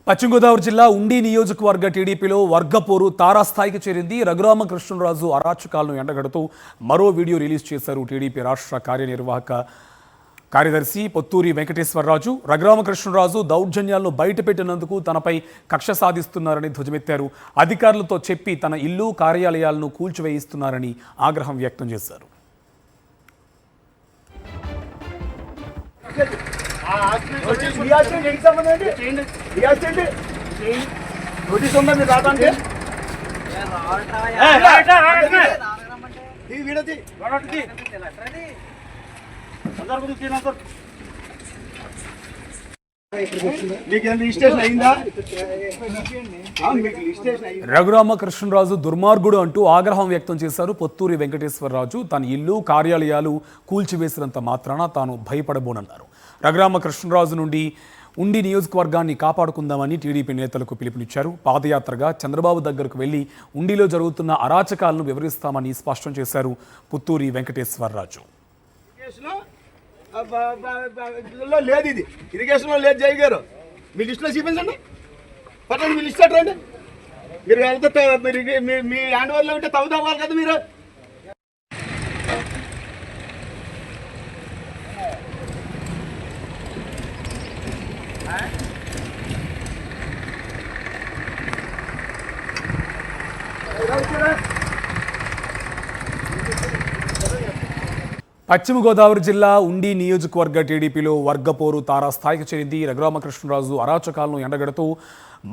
పశ్చిమ గోదావరి జిల్లా ఉండి నియోజకవర్గ టీడీపీలో వర్గపోరు తారాస్థాయికి చేరింది. రఘురామకృష్ణరాజు అరాచకాలను ఎండగడుతూ మరో వీడియో రిలీజ్ చేశారు టీడీపీ రాష్ట్ర కార్యనిర్వాహక కార్యదర్శి పొత్తూరి వెంకటేశ్వరరాజు. రఘురామకృష్ణరాజు దౌర్జన్యాలను బయటపెట్టినందుకు తనపై కక్ష సాధిస్తున్నారని ధ్వజమెత్తారు. అధికారులతో చెప్పి తన ఇల్లు కార్యాలయాలను కూల్చివేయిస్తున్నారని ఆగ్రహం వ్యక్తం చేశారు. నోటీస్ ఉందా మీరు రావడానికి? రఘురామకృష్ణరాజు దుర్మార్గుడు అంటూ ఆగ్రహం వ్యక్తం చేశారు పొత్తూరి వెంకటేశ్వరరాజు. తన ఇల్లు కార్యాలయాలు కూల్చివేసినంత మాత్రాన తాను భయపడబోనన్నారు. రఘురామకృష్ణరాజు నుండి ఉండి నియోజకవర్గాన్ని కాపాడుకుందామని టీడీపీ నేతలకు పిలుపునిచ్చారు. పాదయాత్రగా చంద్రబాబు దగ్గరకు వెళ్లి ఉండిలో జరుగుతున్న అరాచకాలను వివరిస్తామని స్పష్టం చేశారు పొత్తూరి వెంకటేశ్వరరాజు. లేదు, ఇది ఇరిగేషన్లో లేదు. జై గారు మీ లిస్టులో చూపించండి, పట్టండి, మీ లిస్ట్ అట్టండి. మీరు వెళ్తే మీ హ్యాండ్ ఓవర్లో ఉంటే తవ్వుతావాలి కదా మీరు. పశ్చిమ గోదావరి జిల్లా ఉండి నియోజకవర్గ టీడీపీలో వర్గపోరు తారాస్థాయికి చేరింది. రఘురామకృష్ణరాజు అరాచకాలను ఎండగడుతూ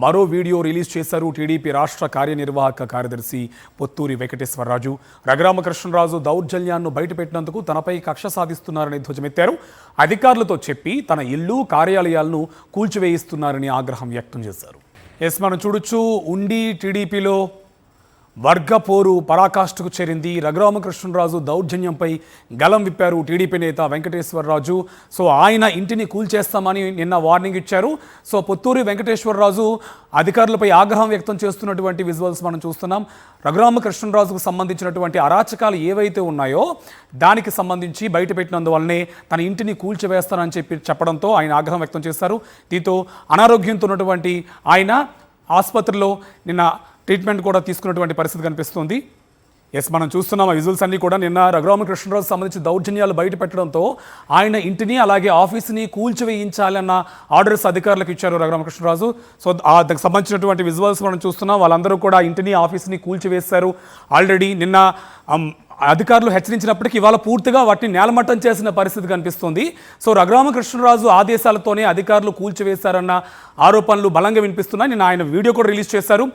మరో వీడియో రిలీజ్ చేశారు టీడీపీ రాష్ట్ర కార్యనిర్వాహక కార్యదర్శి పొత్తూరి వెంకటేశ్వరరాజు. రఘురామకృష్ణరాజు దౌర్జన్యాన్ని బయటపెట్టినందుకు తనపై కక్ష సాధిస్తున్నారని ధ్వజమెత్తారు. అధికారులతో చెప్పి తన ఇల్లు కార్యాలయాలను కూల్చివేయిస్తున్నారని ఆగ్రహం వ్యక్తం చేశారు. మనం చూడొచ్చు, ఉండి టీడీపీలో వర్గపోరు పరాకాష్ఠకు చేరింది. రఘురామకృష్ణరాజు దౌర్జన్యంపై గలం విప్పారు టీడీపీ నేత వెంకటేశ్వరరాజు. ఆయన ఇంటిని కూల్చేస్తామని నిన్న వార్నింగ్ ఇచ్చారు. పొత్తూరి వెంకటేశ్వరరాజు అధికారులపై ఆగ్రహం వ్యక్తం చేస్తున్నటువంటి విజువల్స్ మనం చూస్తున్నాం. రఘురామకృష్ణరాజుకు సంబంధించినటువంటి అరాచకాలు ఏవైతే ఉన్నాయో దానికి సంబంధించి బయటపెట్టినందువల్లనే తన ఇంటిని కూల్చివేస్తానని చెప్పడంతో ఆయన ఆగ్రహం వ్యక్తం చేశారు. దీంతో అనారోగ్యంతో ఉన్నటువంటి ఆయన ఆసుపత్రిలో నిన్న ట్రీట్మెంట్ కూడా తీసుకున్నటువంటి పరిస్థితి కనిపిస్తుంది. మనం చూస్తున్నాం ఆ విజువల్స్ అన్నీ కూడా. నిన్న రఘురామకృష్ణరాజు సంబంధించి దౌర్జన్యాలు బయటపెట్టడంతో ఆయన ఇంటిని అలాగే ఆఫీస్ని కూల్చివేయించాలన్న ఆర్డర్స్ అధికారులకు ఇచ్చారు రఘురామకృష్ణరాజు. దానికి సంబంధించినటువంటి విజువల్స్ మనం చూస్తున్నాం. వాళ్ళందరూ కూడా ఇంటిని ఆఫీస్ని కూల్చివేశారు. ఆల్రెడీ నిన్న అధికారులు హెచ్చరించినప్పటికీ ఇవాళ పూర్తిగా వాటిని నేలమట్టం చేసిన పరిస్థితి కనిపిస్తుంది. రఘురామకృష్ణరాజు ఆదేశాలతోనే అధికారులు కూల్చివేశారన్న ఆరోపణలు బలంగా వినిపిస్తున్నాయి. నిన్న ఆయన వీడియో కూడా రిలీజ్ చేశారు.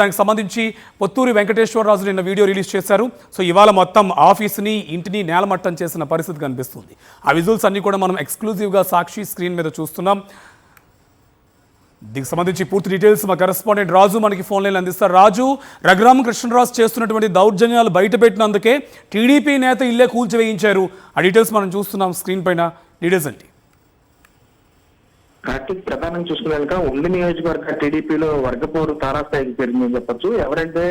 దానికి సంబంధించి పొత్తూరి వెంకటేశ్వరరాజు నిన్న వీడియో రిలీజ్ చేశారు. ఇవాళ మొత్తం ఆఫీస్ని ఇంటిని నేలమట్టం చేసిన పరిస్థితి కనిపిస్తుంది. ఆ విజువల్స్ అన్నీ కూడా మనం ఎక్స్క్లూజివ్గా సాక్షి స్క్రీన్ మీద చూస్తున్నాం. దీనికి సంబంధించి పూర్తి డీటెయిల్స్ మా కరెస్పాండెంట్ రాజు మనకి ఫోన్ లైన్ అందిస్తారు. రాజు, రఘురామకృష్ణరాజు చేస్తున్నటువంటి దౌర్జన్యాలు బయటపెట్టినందుకే టీడీపీ నేత ఇల్లే కూల్చివేయించారు. ఆ డీటెయిల్స్ మనం చూస్తున్నాం స్క్రీన్ పైన. డీటెయిల్స్ ఏంటి? కార్తీక్, ప్రధానంగా చూసుకున్నాక ఉండి నియోజకవర్గ టీడీపీలో వర్గపోరు తారాస్థాయికి పెరిగిందని చెప్పొచ్చు. ఎవరైతే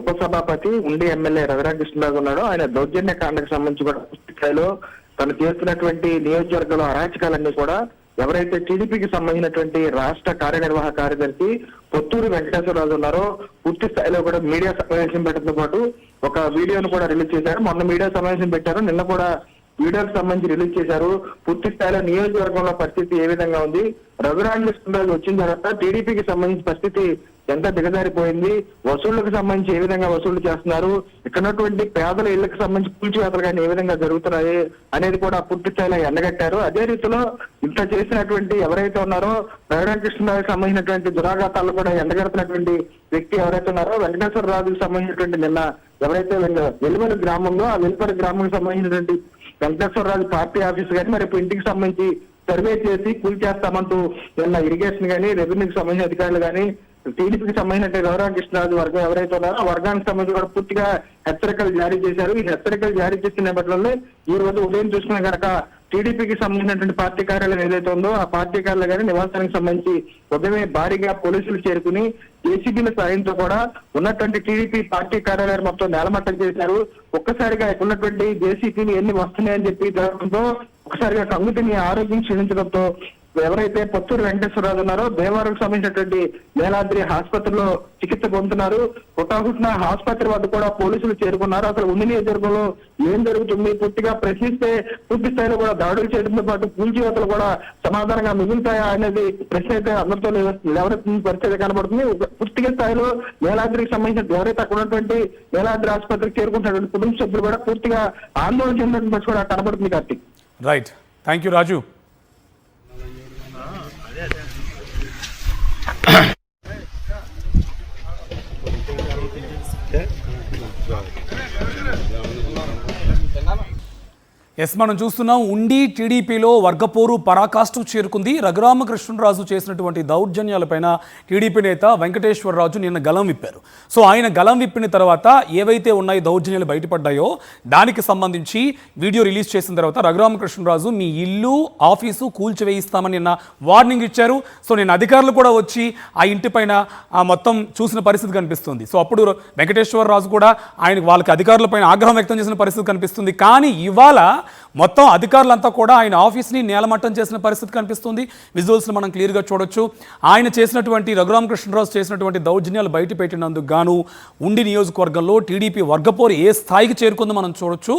ఉపసభాపతి ఉండి ఎమ్మెల్యే రఘురామకృష్ణరాజు ఉన్నాడో ఆయన దౌర్జన్య కాండకు సంబంధించి కూడా స్థాయిలో తను చేస్తున్నటువంటి నియోజకవర్గంలో అరాచకాలన్నీ కూడా ఎవరైతే టీడీపీకి సంబంధించినటువంటి రాష్ట్ర కార్యనిర్వాహక కార్యదర్శి పొత్తూరి వెంకటేశ్వరరాజు ఉన్నారో పూర్తి స్థాయిలో కూడా మీడియా సమావేశం పెట్టడంతో పాటు ఒక వీడియోను కూడా రిలీజ్ చేశారు. మొన్న మీడియా సమావేశం పెట్టారు, నిన్న కూడా వీడియోకి సంబంధించి రిలీజ్ చేశారు. పూర్తి స్థాయిలో నియోజకవర్గంలో పరిస్థితి ఏ విధంగా ఉంది, రఘురామకృష్ణరాజు వచ్చిన తర్వాత టీడీపీకి సంబంధించిన పరిస్థితి ఎంత దిగజారిపోయింది, వసూళ్లకు సంబంధించి ఏ విధంగా వసూళ్లు చేస్తున్నారు, ఇక్కడ ఉన్నటువంటి పేదల ఇళ్లకు సంబంధించి కూల్చివేతలు కానీ ఏ విధంగా జరుగుతున్నాయి అనేది కూడా పూర్తి స్థాయిలో ఎండగట్టారు. అదే రీతిలో ఇంత చేసినటువంటి ఎవరైతే ఉన్నారో రఘురామకృష్ణరాజుకి సంబంధించినటువంటి దురాఘాతాలు కూడా ఎండగడుతున్నటువంటి వ్యక్తి ఎవరైతే ఉన్నారో వెంకటేశ్వరరాజుకి సంబంధించినటువంటి నిన్న ఎవరైతే వెలువరి గ్రామంలో ఆ వెలువరి గ్రామానికి సంబంధించినటువంటి వెంకటేశ్వరరాజు పార్టీ ఆఫీస్ కానీ మరి ఇంటికి సంబంధించి సర్వే చేసి కూల్చేస్తామంటూ నిన్న ఇరిగేషన్ కానీ రెవెన్యూకి సంబంధించిన అధికారులు కానీ టీడీపీకి సంబంధించిన రఘురామకృష్ణరాజు వర్గం ఎవరైతే ఉన్నారో ఆ వర్గానికి సంబంధించి కూడా పూర్తిగా హెచ్చరికలు జారీ చేశారు. ఈ హెచ్చరికలు జారీ చేసిన నేపథ్యంలో ఈ రోజు ఉదయం చూసుకున్న కనుక టీడీపీకి సంబంధించినటువంటి పార్టీ కార్యాలయం ఏదైతే ఉందో ఆ పార్టీ కార్యాలయం కానీ నివాసానికి సంబంధించి ఉదయమే భారీగా పోలీసులు చేరుకుని ఏసీబీల సాయంతో కూడా ఉన్నటువంటి టీడీపీ పార్టీ కార్యాలయం మొత్తం నేలమట్టం చేశారు. ఒక్కసారిగా ఉన్నటువంటి జేసీపీని ఎన్ని వస్తున్నాయని చెప్పి జరగడంతో ఒకసారిగా కంగుటిని ఆరోగ్యం క్షీణించడంతో ఎవరైతే పొత్తూరు వెంకటేశ్వరరావు ఉన్నారో భీమవరంకి సంబంధించినటువంటి వేలాద్రి ఆసుపత్రిలో చికిత్స పొందుతున్నారు. హుటాహుటిన ఆసుపత్రి వద్ద కూడా పోలీసులు చేరుకున్నారు. అసలు ఉండి నియోజకవర్గంలో ఏం జరుగుతుంది, పూర్తిగా ప్రశ్నిస్తే పూర్తి స్థాయిలో కూడా దాడులు చేయడంతో పాటు కూల్చివేతలు కూడా సమాధానంగా మిగులుతాయా అనేది ప్రశ్న అయితే అందరితో లేవనెత్తిన పరిస్థితి కనబడుతుంది. పూర్తిగా స్థాయిలో వేలాద్రికి సంబంధించిన ఎవరైతే అక్కడ ఉన్నటువంటి వేలాద్రి ఆసుపత్రికి చేరుకుంటున్నటువంటి కుటుంబ సభ్యులు కూడా పూర్తిగా ఆందోళన చెందినటువంటి పరిస్థితి కూడా కనబడుతుంది. Karthik, right, thank you Raju. Yes, మనం చూస్తున్నాం ఉండి టీడీపీలో వర్గపోరు పరాకాష్ఠకు చేరుకుంది. రఘురామకృష్ణరాజు చేసినటువంటి దౌర్జన్యాలపైన టీడీపీ నేత వెంకటేశ్వరరాజు నిన్న గలం విప్పారు. సో ఆయన గలం విప్పిన తర్వాత ఏవైతే ఉన్నాయి దౌర్జన్యాలు బయటపడ్డాయో దానికి సంబంధించి వీడియో రిలీజ్ చేసిన తర్వాత రఘురామకృష్ణరాజు మీ ఇల్లు ఆఫీసు కూల్చివేయిస్తామని నిన్న వార్నింగ్ ఇచ్చారు. సో నేను అధికారులు కూడా వచ్చి ఆ ఇంటిపైన మొత్తం చూసిన పరిస్థితి కనిపిస్తుంది. సో అప్పుడు వెంకటేశ్వరరాజు కూడా వాళ్ళకి అధికారులపైన ఆగ్రహం వ్యక్తం చేసిన పరిస్థితి కనిపిస్తుంది. కానీ ఇవాళ మొత్తం అధికారులంతా కూడా ఆయన ఆఫీస్ని నేలమట్టం చేసిన పరిస్థితి కనిపిస్తుంది. విజువల్స్ని మనం క్లియర్గా చూడొచ్చు. ఆయన చేసినటువంటి రఘురామకృష్ణరాజు చేసినటువంటి దౌర్జన్యాలు బయట పెట్టినందుకు గాను ఉండి నియోజకవర్గంలో టీడీపీ వర్గపోరు ఏ స్థాయికి చేరుకుందో మనం చూడొచ్చు.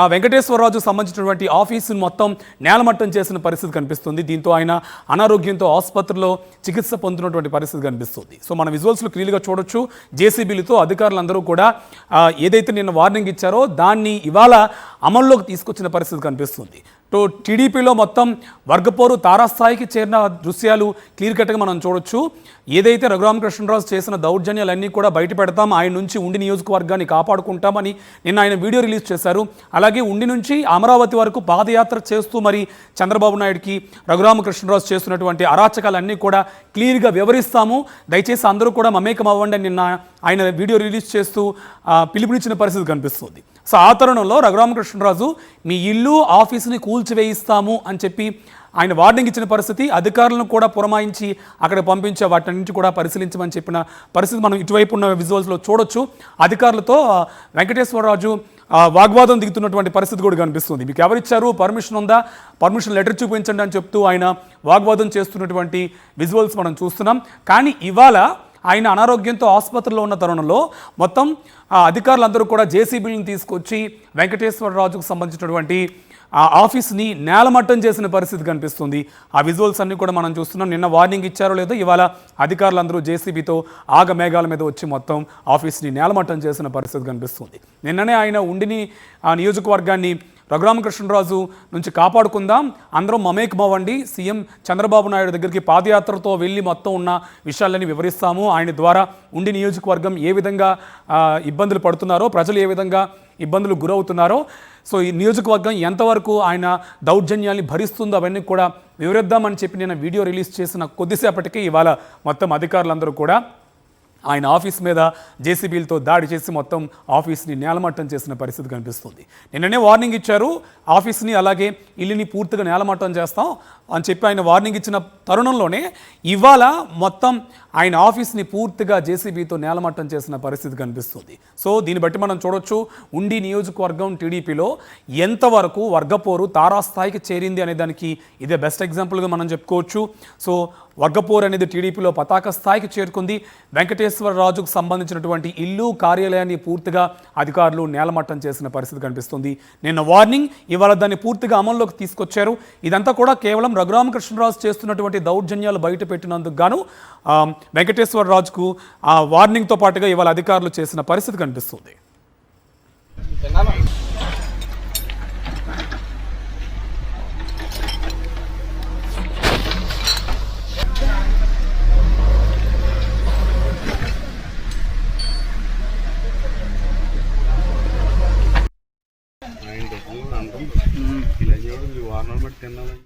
ఆ వెంకటేశ్వరరాజు సంబంధించినటువంటి ఆఫీసును మొత్తం నేలమట్టం చేసిన పరిస్థితి కనిపిస్తుంది. దీంతో ఆయన అనారోగ్యంతో ఆసుపత్రిలో చికిత్స పొందుతున్నటువంటి పరిస్థితి కనిపిస్తుంది. సో మన విజువల్స్లో క్లియర్గా చూడొచ్చు. జేసీబీలతో అధికారులందరూ కూడా ఏదైతే నిన్న వార్నింగ్ ఇచ్చారో దాన్ని ఇవాళ అమల్లోకి తీసుకొచ్చిన పరిస్థితి కనిపిస్తుంది. టీడీపీలో మొత్తం వర్గపోరు తారాస్థాయికి చేరిన దృశ్యాలు క్లియర్ కట్గా మనం చూడొచ్చు. ఏదైతే రఘురామకృష్ణరాజు చేసిన దౌర్జన్యాలన్నీ కూడా బయట పెడతాం, ఆయన నుంచి ఉండి నియోజకవర్గాన్ని కాపాడుకుంటామని నిన్న ఆయన వీడియో రిలీజ్ చేశారు. అలాగే ఉండి నుంచి అమరావతి వరకు పాదయాత్ర చేస్తూ మరి చంద్రబాబు నాయుడుకి రఘురామకృష్ణరాజు చేస్తున్నటువంటి అరాచకాలన్నీ కూడా క్లియర్గా వివరిస్తాము, దయచేసి అందరూ కూడా మమేకం అవ్వండి అని నిన్న ఆయన వీడియో రిలీజ్ చేస్తూ పిలుపునిచ్చిన పరిస్థితి కనిపిస్తుంది. సో ఆ తరుణంలో రఘురామకృష్ణరాజు మీ ఇల్లు ఆఫీసుని కూల్చివేయిస్తాము అని చెప్పి ఆయన వార్నింగ్ ఇచ్చిన పరిస్థితి, అధికారులను కూడా పురమాయించి అక్కడ పంపించే వాటి నుంచి కూడా పరిశీలించమని చెప్పిన పరిస్థితి మనం ఇటువైపు ఉన్న విజువల్స్లో చూడొచ్చు. అధికారులతో వెంకటేశ్వరరాజు వాగ్వాదం దిగుతున్నటువంటి పరిస్థితి కూడా కనిపిస్తుంది. మీకు ఎవరిచ్చారు, పర్మిషన్ ఉందా, పర్మిషన్ లెటర్ చూపించండి అని చెప్తూ ఆయన వాగ్వాదం చేస్తున్నటువంటి విజువల్స్ మనం చూస్తున్నాం. కానీ ఇవాళ ఆయన అనారోగ్యంతో ఆసుపత్రిలో ఉన్న తరుణంలో మొత్తం అధికారులందరూ కూడా జేసీబీలను తీసుకొచ్చి వెంకటేశ్వరరాజుకు సంబంధించినటువంటి ఆ ఆఫీస్ని నేలమట్టం చేసిన పరిస్థితి కనిపిస్తుంది. ఆ విజువల్స్ అన్నీ కూడా మనం చూస్తున్నాం. నిన్న వార్నింగ్ ఇచ్చారో లేదో ఇవాళ అధికారులందరూ జేసీబీతో ఆగమేఘాల మీద వచ్చి మొత్తం ఆఫీస్ని నేలమట్టం చేసిన పరిస్థితి కనిపిస్తుంది. నిన్ననే ఆయన ఉండిని ఆ నియోజకవర్గాన్ని రఘురామకృష్ణరాజు నుంచి కాపాడుకుందాం, అందరం మమేకమవ్వండి, సీఎం చంద్రబాబు నాయుడు దగ్గరికి పాదయాత్రతో వెళ్ళి మొత్తం ఉన్న విషయాలన్నీ వివరిస్తాము, ఆయన ద్వారా ఉండి నియోజకవర్గం ఏ విధంగా ఇబ్బందులు పడుతున్నారో, ప్రజలు ఏ విధంగా ఇబ్బందులు గురవుతున్నారో, సో ఈ నియోజకవర్గం ఎంతవరకు ఆయన దౌర్జన్యాల్ని భరిస్తుందో అవన్నీ కూడా వివరిద్దామని చెప్పి నేను వీడియో రిలీజ్ చేసిన కొద్దిసేపటికి ఇవాళ మొత్తం అధికారులందరూ కూడా ఆయన ఆఫీస్ మీద జేసీబీలతో దాడి చేసి మొత్తం ఆఫీస్ని నేలమట్టం చేసిన పరిస్థితి కనిపిస్తుంది. నిన్ననే వార్నింగ్ ఇచ్చారు, ఆఫీస్ని అలాగే ఇల్లుని పూర్తిగా నేలమట్టం చేస్తాం అని చెప్పి ఆయన వార్నింగ్ ఇచ్చిన తరుణంలోనే ఇవాళ మొత్తం ఆయన ఆఫీస్ని పూర్తిగా జేసీబీతో నేలమట్టం చేసిన పరిస్థితి కనిపిస్తుంది. సో దీన్ని బట్టి మనం చూడొచ్చు ఉండి నియోజకవర్గం టీడీపీలో ఎంతవరకు వర్గపోరు తారాస్థాయికి చేరింది అనే దానికి ఇదే బెస్ట్ ఎగ్జాంపుల్గా మనం చెప్పుకోవచ్చు. సో వర్గపోరు అనేది టీడీపీలో పతాక స్థాయికి చేరుకుంది. వెంకటేశ్వరరాజుకు సంబంధించినటువంటి ఇల్లు కార్యాలయాన్ని పూర్తిగా అధికారులు నేలమట్టం చేసిన పరిస్థితి కనిపిస్తుంది. నిన్న వార్నింగ్, ఇవాళ దాన్ని పూర్తిగా అమల్లోకి తీసుకొచ్చారు. ఇదంతా కూడా కేవలం రఘురామకృష్ణరాజు చేస్తున్నటువంటి దౌర్జన్యాలు బయట పెట్టినందుకు గాను వెంకటేశ్వరరాజుకు ఆ వార్నింగ్తో పాటుగా ఇవాళ అధికారులు చేసిన పరిస్థితి కనిపిస్తుంది. ఇలా చూడండి వారం బట్టి తిన్నాను.